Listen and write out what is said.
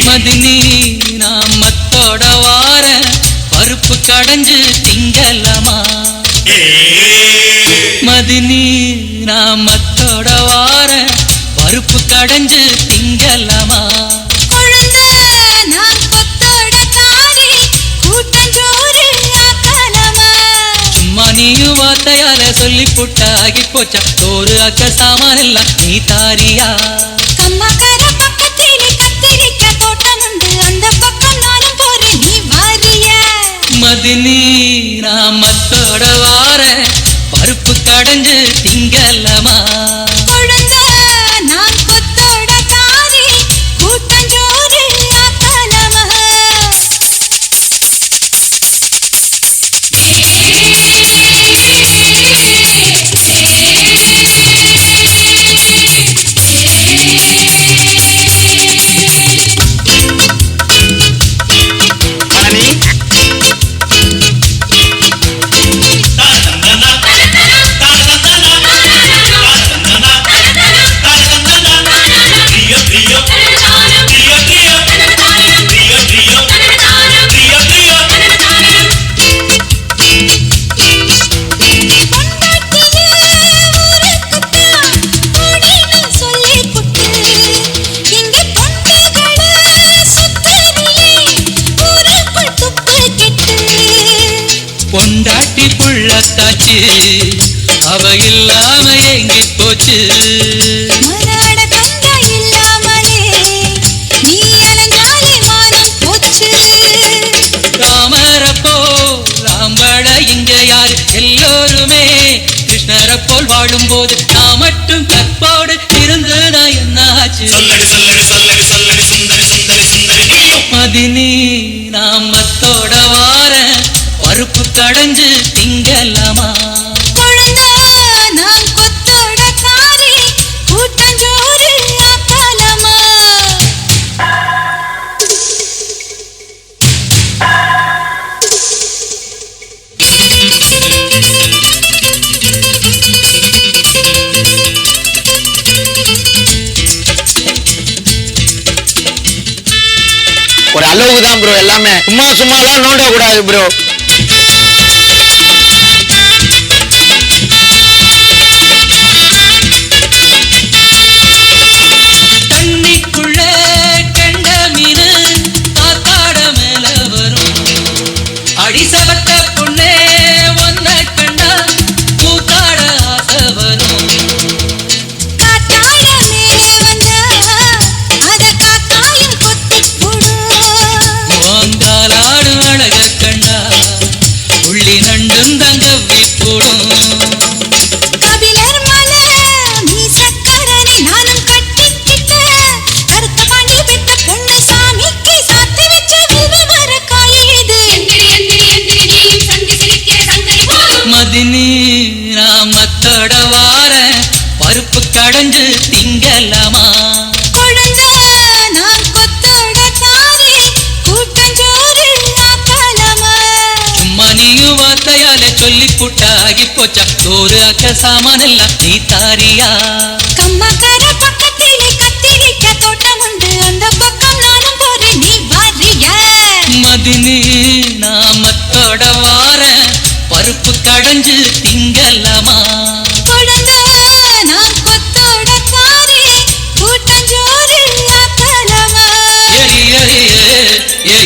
மதினி நான் மத்தோட வார பருப்பு கடைஞ்சு திங்கலமா மதினி நான் மத்தோட வார பருப்பு கடைஞ்சு திங்கலமா நீயும் வார்த்தையால சொல்லி புட்டாகி போச்சா சோறு அக்க சாமான் எல்லாம் நீ தாரியா கம்மாக்கார பக்கத்திலே கத்திரிக்க தோட்டம் உண்டு அந்த பக்கம் நானும் போறேன் நீ வாரியா மதினி நான் மத்தோட வார பருப்பு கடைஞ்சு திங்கலமா நான் கொத்தோட தாரி கூட்டஞ்சோறு ஆக்கலமா பொண்டாட்டி புள்ளத்தாச்சு அவ இல்லாம எங்கி போச்சு ராமரப்போ ராம்பட இங்க யாரு எல்லோருமே கிருஷ்ணரை போல் வாழும் போது நான் மட்டும் கற்போடு இருந்ததா என்னாச்சு மதினி நான் மத்தோட வார பருப்பு கடைஞ்சு திங்கலமா நான் கொத்தோட தாரி கூட்டஞ்சோறு ஆக்கலமா ஒரு அளவுக்கு தான் ப்ரோ எல்லாமே சும்மாலாம் நோண்ட கூடாது ப்ரோ தண்ணிக்குள்ள கண்ட மீனு காத்தாட மேல வரும் அடிசவத்த பொண்ணே ஒன்ன கண்டா கூத்தாட ஆசை வரும் வாங்காலாடு அழக கண்டா உள்ளி நண்டும் தங்க விப்போடும் மதினி நான் மத்தோட வார பருப்பு கடைஞ்சு திங்கலமா நான் கொத்தோட தாரி கூட்டஞ்சோறு ஆக்கலமா சும்மா நீயும் வார்த்தையால சொல்லி புட்டாகி போச்சா சோறு அக்க சாமான் எல்லாம் நீ தாரியா கம்மாக்கார பக்கத்திலே கத்திரிக்க தோட்டம் உண்டு அந்த பக்கம் நானும் போறேன் நீ வாரியா மதினி நான் மத்தோட வார பருப்பு கடைஞ்சு திங்கலமா நான் கொத்தோட தாரி கூட்டஞ்சோறு ஆக்கலமா ஏ